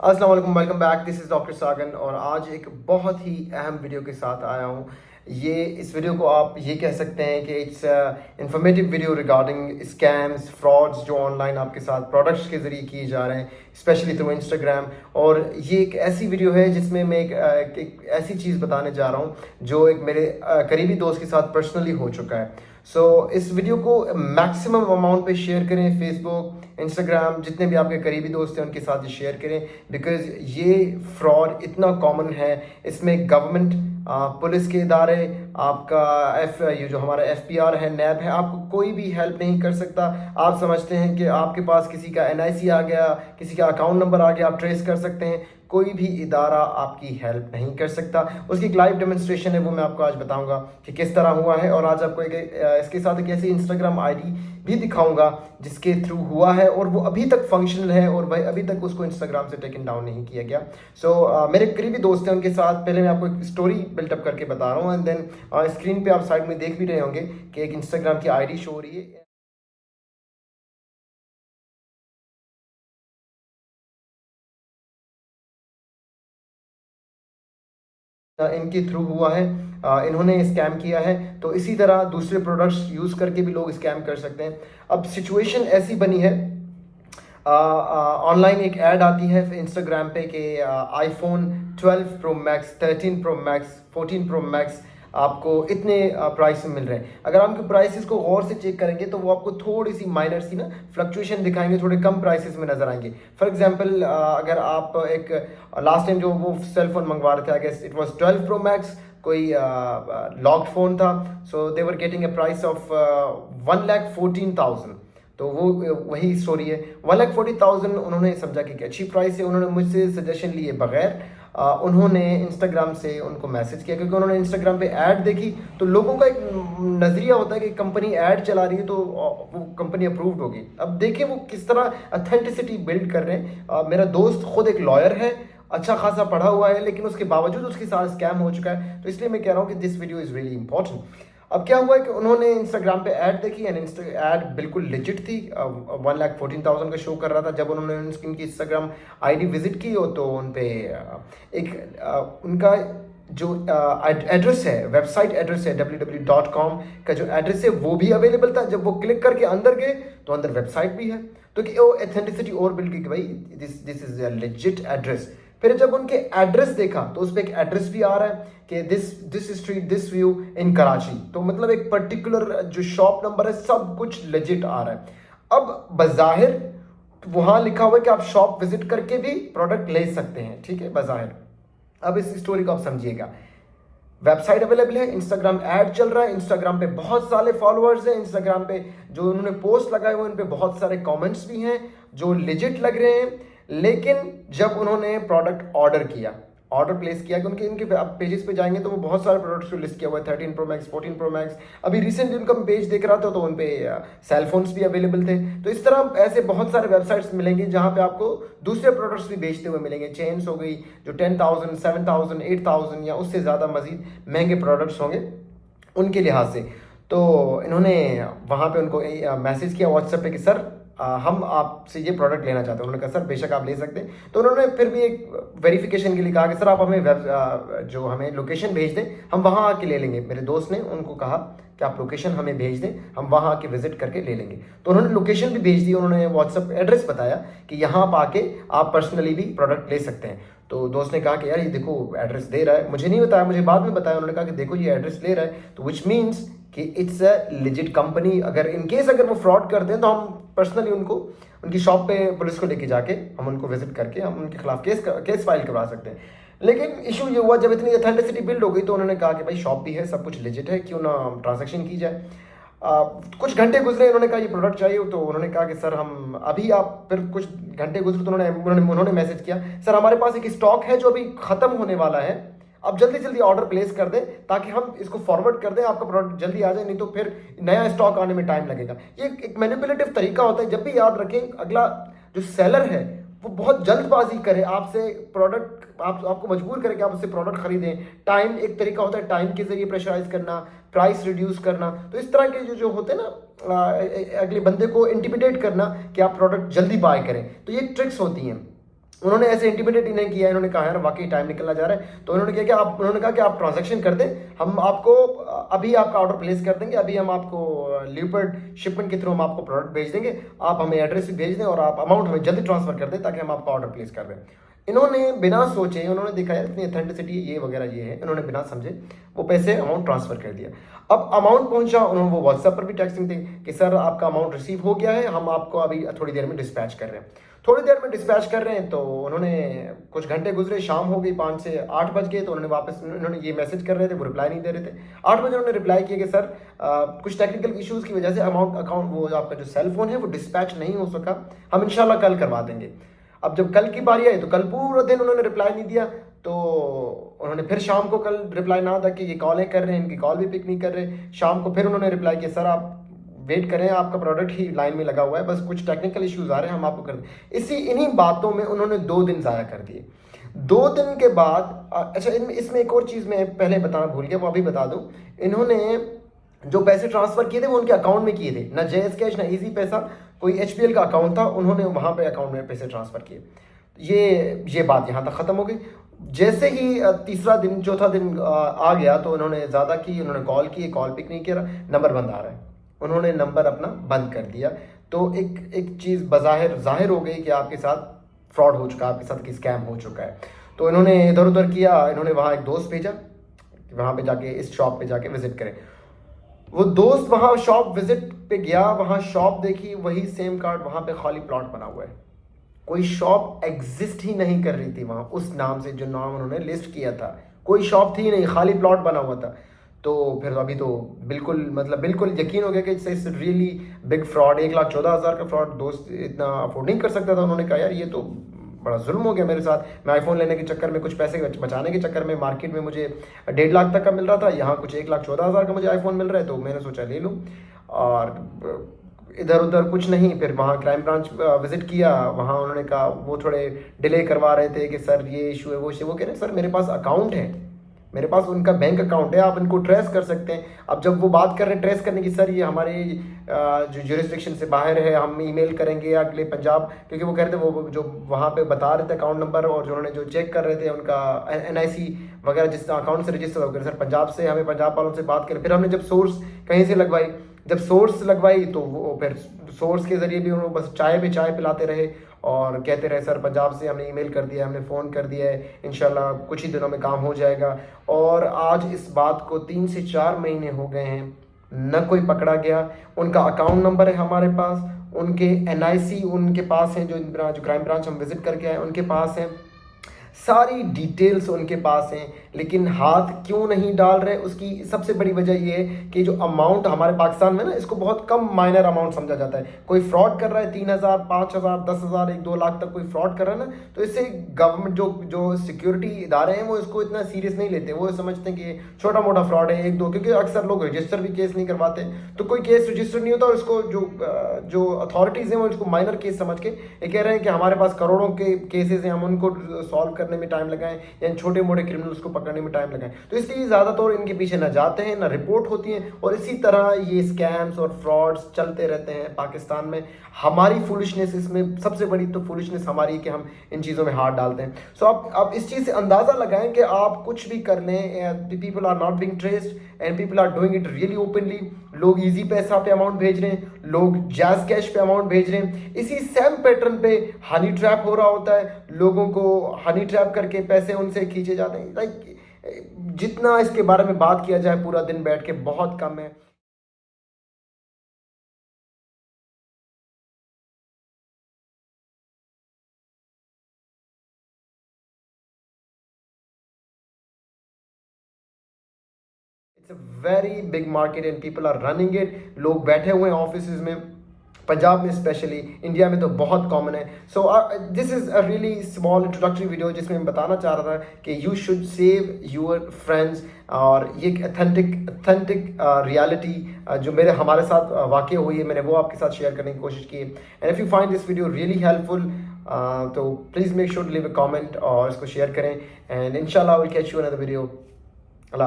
अस्सलाम वालेकुम, welcome back. This is doctor सागन और आज एक बहुत ही अहम वीडियो के साथ आया हूँ। इस वीडियो को आप ये कह सकते हैं कि it's informative video regarding scams, frauds जो ऑनलाइन आपके साथ प्रोडक्ट्स के ज़रिए किए जा रहे हैं, स्पेशली थ्रू इंस्टाग्राम। और ये एक ऐसी वीडियो है जिसमें मैं एक ऐसी चीज़ बताने जा रहा हूँ जो एक मेरे करीबी दोस्त के साथ पर्सनली हो चुका है। इस वीडियो को मैक्सिमम अमाउंट पे शेयर करें, फेसबुक, इंस्टाग्राम, जितने भी आपके करीबी दोस्त हैं उनके साथ ये शेयर करें। बिकॉज ये फ्रॉड इतना कॉमन है, इसमें गवर्नमेंट, पुलिस के इदारे, आपका ये जो हमारा FPR है, नैब है, आपको कोई भी हेल्प नहीं कर सकता। आप समझते हैं कि आपके पास किसी का NIC आ गया, किसी का अकाउंट नंबर आ गया, आप ट्रेस कर सकते हैं। कोई भी इदारा आपकी हेल्प नहीं कर सकता। उसकी एक लाइव डेमोन्स्ट्रेशन है, वो मैं आपको आज बताऊंगा कि किस तरह हुआ है। और आज आपको इसके साथ एक ऐसी इंस्टाग्राम ID भी दिखाऊंगा जिसके थ्रू हुआ है और वो अभी तक फंक्शनल है और भाई अभी तक उसको इंस्टाग्राम से टेकन डाउन नहीं किया गया। मेरे करीबी दोस्त हैं, उनके साथ पहले मैं आपको एक स्टोरी बिल्टअप करके बता रहा हूँ एंड देन स्क्रीन पे आप साइड में देख भी रहे होंगे कि एक इंस्टाग्राम की ID शो हो रही है। इनके थ्रू हुआ है, इन्होंने स्कैम किया है। तो इसी तरह दूसरे प्रोडक्ट्स यूज़ करके भी लोग स्कैम कर सकते हैं। अब सिचुएशन ऐसी बनी है, ऑनलाइन एक ऐड आती है इंस्टाग्राम पे कि iPhone 12 Pro Max, 13 Pro Max, 14 Pro Max आपको इतने प्राइस में मिल रहे हैं। अगर आप उनके प्राइसेस को गौर से चेक करेंगे तो वो आपको थोड़ी सी माइनर सी ना फ्लक्चुएशन दिखाएंगे, थोड़े कम प्राइसेस में नजर आएंगे। फॉर एग्जांपल, अगर आप एक लास्ट टाइम जो वो सेल फोन मंगवा रहे थे, I guess it was 12 Pro Max, कोई लॉक्ड फोन था। So they were getting a price of 1,14,000। तो वो वही स्टोरी है, 1,40,000 उन्होंने समझा कि अच्छी प्राइस है। उन्होंने मुझसे सजेशन लिए बगैर उन्होंने इंस्टाग्राम से उनको मैसेज किया, क्योंकि उन्होंने इंस्टाग्राम पे ऐड देखी। तो लोगों का एक नज़रिया होता है कि कंपनी ऐड चला रही है तो वो कंपनी अप्रूव्ड होगी। अब देखिए वो किस तरह अथेंटिसिटी बिल्ड कर रहे हैं। मेरा दोस्त खुद एक लॉयर है, अच्छा खासा पढ़ा हुआ है, लेकिन उसके बावजूद उसके साथ स्कैम हो चुका है। तो इसलिए मैं कह रहा हूँ कि this video is really important. अब क्या हुआ है कि उन्होंने इंस्टाग्राम पे ऐड देखी एंड ऐड बिल्कुल लिजिट थी, 1,14,000 का शो कर रहा था। जब उन्होंने उनकी इंस्टाग्राम ID विजिट की हो तो उन पे उनका जो एड्रेस है, वेबसाइट एड्रेस है, www.com का जो एड्रेस है वो भी अवेलेबल था। जब वो क्लिक करके अंदर गए तो अंदर वेबसाइट भी है। तो कि वो एथेंटिसिटी और बिल्ड की कि भाई this is a legit address. फिर जब उनके एड्रेस देखा तो उस पर एक एड्रेस भी आ रहा है कि दिस स्ट्रीट, दिस व्यू इन कराची। तो मतलब एक पर्टिकुलर जो शॉप नंबर है, सब कुछ लेजिट आ रहा है। अब बज़ाहिर वहां लिखा हुआ है कि आप शॉप विजिट करके भी प्रोडक्ट ले सकते हैं, ठीक है, बज़ाहिर। अब इस स्टोरी को आप समझिएगा। वेबसाइट अवेलेबल है, इंस्टाग्राम ऐड चल रहा है, इंस्टाग्राम पे बहुत सारे फॉलोअर्स हैं, इंस्टाग्राम पे जो उन्होंने पोस्ट लगाए हुए उन पे बहुत सारे कमेंट्स भी हैं जो लेजिट लग रहे हैं। लेकिन जब उन्होंने प्रोडक्ट ऑर्डर प्लेस किया कि उनके इनके आप पेजेस पे जाएंगे तो वो बहुत सारे प्रोडक्ट्स को लिस्ट किया हुआ है, 13 Pro Max, 14 Pro Max। अभी रिसेंटली उनका पेज देख रहा था तो उन पे सेल फोन्स भी अवेलेबल थे। तो इस तरह ऐसे बहुत सारे वेबसाइट्स मिलेंगे जहां पे आपको दूसरे प्रोडक्ट्स भी बेचते हुए मिलेंगे। चेन्स हो गई जो 10,000, 7,000, 8,000 या उससे ज़्यादा मजीद महंगे प्रोडक्ट्स होंगे उनके लिहाज से। तो इन्होंने वहाँ पे उनको मैसेज किया व्हाट्सएप पे कि सर हम आपसे ये प्रोडक्ट लेना चाहते हैं। उन्होंने कहा सर बेशक आप ले सकते हैं। तो उन्होंने फिर भी एक वेरिफिकेशन के लिए कहा कि सर आप हमें जो हमें लोकेशन भेज दें, हम वहाँ आके ले लेंगे। मेरे दोस्त ने उनको कहा कि आप लोकेशन हमें भेज दें, हम वहाँ आके विजिट करके ले लेंगे। तो उन्होंने लोकेशन भी भेज दी, उन्होंने व्हाट्सएप एड्रेस बताया कि यहाँ आप आके आप पर्सनली भी प्रोडक्ट ले सकते हैं। तो दोस्त ने कहा कि यार ये देखो एड्रेस दे रहा है, मुझे नहीं बताया, मुझे बाद में बताया। उन्होंने कहा कि देखो ये एड्रेस ले रहा है, तो विच मीन्स कि इट्स अ लिजिट कंपनी। अगर वो फ्रॉड करते हैं तो हम पर्सनली उनको उनकी शॉप पे पुलिस को लेके जाके हम उनको विजिट करके हम उनके खिलाफ केस फाइल करवा सकते हैं। लेकिन इशू ये हुआ, जब इतनी अथेंटिसिटी बिल्ड हो गई तो उन्होंने कहा कि भाई शॉप भी है, सब कुछ लिजिट है, क्यों ना ट्रांजेक्शन की जाए। कुछ घंटे गुजरे, उन्होंने कहा ये प्रोडक्ट चाहिए, तो उन्होंने कहा कि सर हम अभी आप, फिर कुछ घंटे गुजरे तो उन्होंने मैसेज किया, सर हमारे पास एक स्टॉक है जो अभी ख़त्म होने वाला है, आप जल्दी जल्दी ऑर्डर प्लेस कर दें ताकि हम इसको फॉरवर्ड कर दें, आपका प्रोडक्ट जल्दी आ जाए, नहीं तो फिर नया स्टॉक आने में टाइम लगेगा। ये एक मैनिपुलेटिव तरीका होता है। जब भी याद रखें, अगला जो सेलर है वो बहुत जल्दबाजी करे आपसे प्रोडक्ट, आपको मजबूर करे कि आप उससे प्रोडक्ट खरीदें। टाइम एक तरीका होता है, टाइम के जरिए प्रेशराइज करना, प्राइस रिड्यूस करना। तो इस तरह के जो होते हैं ना, अगले बंदे को इंटिमिडेट करना कि आप प्रोडक्ट जल्दी बाय करें, तो ये ट्रिक्स होती हैं। उन्होंने ऐसे इंटिमिडेट नहीं किया, इन्होंने कहा यार वाकई टाइम निकलना जा रहा है, तो उन्होंने किया कि आप, उन्होंने कहा कि आप ट्रांजैक्शन कर दें, हम आपको अभी आपका ऑर्डर प्लेस कर देंगे, अभी हम आपको ल्यूपर्ड शिपमेंट के थ्रू हम आपको प्रोडक्ट भेज देंगे, आप हमें एड्रेस भी भेज दें और आप अमाउंट हमें जल्दी ट्रांसफर कर दें ताकि हम आपका ऑर्डर प्लेस कर दें। इन्होंने बिना सोचे, उन्होंने देखा यार इतनी अथेंटिसिटी ये वगैरह ये है, इन्होंने बिना समझे वो पैसे अमाउंट ट्रांसफर कर दिया। अब अमाउंट पहुंचा, उन्होंने वो व्हाट्सएप पर भी टेक्स्टिंग थी कि सर आपका अमाउंट रिसीव हो गया है, हम आपको अभी थोड़ी देर में डिस्पैच कर रहे हैं। थोड़ी देर में डिस्पैच कर रहे हैं तो उन्होंने, कुछ घंटे गुजरे, शाम हो गई, 5 से 8 बज गए, तो उन्होंने वापस, उन्होंने ये मैसेज कर रहे थे, वो रिप्लाई नहीं दे रहे थे। 8 बजे उन्होंने रिप्लाई किया कि सर कुछ टेक्निकल इश्यूज़ की वजह से अमाउंट अकाउंट वो आपका जो सेल फोन है वो डिस्पैच नहीं हो सका, हम इंशाल्लाह कल करवा देंगे। अब जब कल की बारी आई तो कल पूरा दिन उन्होंने रिप्लाई नहीं दिया, तो उन्होंने फिर शाम को कल रिप्लाई ना था कि ये कॉलें कर रहे हैं, इनकी कॉल भी पिक नहीं कर रहे। शाम को फिर उन्होंने रिप्लाई किया सर आप वेट करें, आपका प्रोडक्ट ही लाइन में लगा हुआ है, बस कुछ टेक्निकल इश्यूज आ रहे हैं, हम आपको कर दें। इन्हीं बातों में उन्होंने 2 दिन ज़ाया कर दिए। 2 दिन के बाद अच्छा, इसमें एक और चीज़ मैं पहले बताना भूल गया, वो अभी बता दूँ। इन्होंने जो पैसे ट्रांसफ़र किए थे वो उनके अकाउंट में किए थे, ना जेएस कैश ना इजी पैसा, कोई एचपीएल का अकाउंट था, उन्होंने वहाँ पे अकाउंट में पैसे ट्रांसफ़र किए। ये बात यहाँ तक ख़त्म हो गई। जैसे ही तीसरा दिन चौथा दिन आ गया तो उन्होंने ज़्यादा की, उन्होंने कॉल की, कॉल पिक नहीं किया, नंबर बंद आ रहा है, उन्होंने नंबर अपना बंद कर दिया। तो एक चीज़ ज़ाहिर हो गई कि आपके साथ फ्रॉड हो चुका है, आपके साथ कि स्कैम हो चुका है। तो इन्होंने इधर उधर किया, इन्होंने वहाँ एक दोस्त भेजा, वहाँ पे जाके इस शॉप पे जाके विजिट करें। वो दोस्त वहाँ शॉप विजिट पे गया, वहाँ शॉप देखी, वही सेम कार्ड, वहाँ पे खाली प्लॉट बना हुआ है, कोई शॉप एग्जिस्ट ही नहीं कर रही थी वहाँ उस नाम से, जो नाम उन्होंने लिस्ट किया था, कोई शॉप थी नहीं, खाली प्लॉट बना हुआ था। तो फिर अभी तो बिल्कुल यकीन हो गया कि इट्स रियली बिग फ्रॉड। 1,14,000 का फ्रॉड, दोस्त इतना अफोर्ड नहीं कर सकता था। उन्होंने कहा यार ये तो बड़ा जुल्म हो गया मेरे साथ, मैं आईफोन लेने के चक्कर में, कुछ पैसे बचाने के चक्कर में, मार्केट में मुझे 1.5 लाख तक का मिल रहा था, यहाँ कुछ 1,14,000 का मुझे आईफोन मिल रहा है, तो मैंने सोचा ले लूँ। और इधर उधर कुछ नहीं, फिर वहाँ क्राइम ब्रांच विजिट किया, वहाँ उन्होंने कहा, वो थोड़े डिले करवा रहे थे कि सर ये इशू है, वो इशू, वो कह रहे हैं सर मेरे पास अकाउंट है, मेरे पास उनका बैंक अकाउंट है, आप इनको ट्रेस कर सकते हैं। अब जब वो बात कर रहे हैं ट्रेस करने की, सर ये हमारे जो जुरिस्डिक्शन से बाहर है, हम ईमेल करेंगे अगले पंजाब, क्योंकि वो कह रहे थे वो जो वहाँ पे बता रहे थे अकाउंट नंबर, और जो उन्होंने जो चेक कर रहे थे उनका NIC वगैरह जिस अकाउंट से रजिस्टर हो गया, सर पंजाब से, हमें पंजाब वालों से बात करें। फिर हमने जब सोर्स कहीं से लगवाई, जब सोर्स लगवाई तो वो फिर सोर्स के ज़रिए भी उन्होंने बस चाय पे चाय पिलाते रहे और कहते रहे सर पंजाब से हमने ईमेल कर दिया, हमने फ़ोन कर दिया है, इंशाल्लाह कुछ ही दिनों में काम हो जाएगा। और आज इस बात को 3 से 4 महीने हो गए हैं, न कोई पकड़ा गया। उनका अकाउंट नंबर है हमारे पास, उनके NIC उनके पास हैं, जो क्राइम ब्रांच हम विज़िट करके आए उनके पास हैं, सारी डिटेल्स उनके पास हैं, लेकिन हाथ क्यों नहीं डाल रहे, उसकी सबसे बड़ी वजह ये है कि जो अमाउंट हमारे पाकिस्तान में ना, इसको बहुत कम माइनर अमाउंट समझा जाता है। कोई फ्रॉड कर रहा है 3,000, 5,000, 10,000, 1-2 लाख तक कोई फ्रॉड कर रहा है ना, तो इससे गवर्नमेंट जो सिक्योरिटी इदारे हैं वो इसको इतना सीरियस नहीं लेते, वो समझते हैं कि छोटा मोटा फ्रॉड है 1-2, क्योंकि अक्सर लोग रजिस्टर भी केस नहीं करवाते, तो कोई केस रजिस्टर नहीं होता, और इसको जो अथॉरिटीज़ हैं वो इसको माइनर केस समझ के ये कह रहे हैं कि हमारे पास करोड़ों के केसेस हैं, हम उनको सॉल्व करने में टाइम लगाएं या छोटे मोटे क्रिमिनल्स को पकड़ने में टाइम लगाएं। तो इसलिए ज़्यादातर इनके पीछे ना जाते हैं, ना रिपोर्ट होती हैं, और इसी तरह ये स्कैम्स और फ्रॉड्स चलते रहते हैं पाकिस्तान में। हमारी फुलिशनेस, इसमें सबसे बड़ी तो फुलिशनेस हमारी कि हम इन चीज़ों में हाथ डालते हैं। सो आप इस चीज़ से अंदाज़ा लगाएं कि आप कुछ भी कर लें, people are not being traced and people are doing it really openly. लोग इजी पैसा पे अमाउंट भेज रहे हैं, लोग जैज़ कैश पे अमाउंट भेज रहे हैं, इसी सेम पैटर्न पे हनी ट्रैप हो रहा होता है, लोगों को हनी ट्रैप करके पैसे उनसे खींचे जाते हैं। लाइक जितना इसके बारे में बात किया जाए पूरा दिन बैठ के बहुत कम है। It's a very big market and people are running it. लोग बैठे हुए हैं ऑफिस में, पंजाब में स्पेशली, इंडिया में तो बहुत कॉमन है। So this is a really small introductory video जिसमें मैं बताना चाह रहा था कि you should save your friends, और ये एक अथेंटिक रियलिटी जो हमारे साथ वाक़ई हुई है, मैंने वो आपके साथ शेयर करने की कोशिश की है। And if you find this video really helpful तो please make sure to leave a comment और इसको शेयर करें, एंड इंशाल्लाह I will catch you another video. Allah.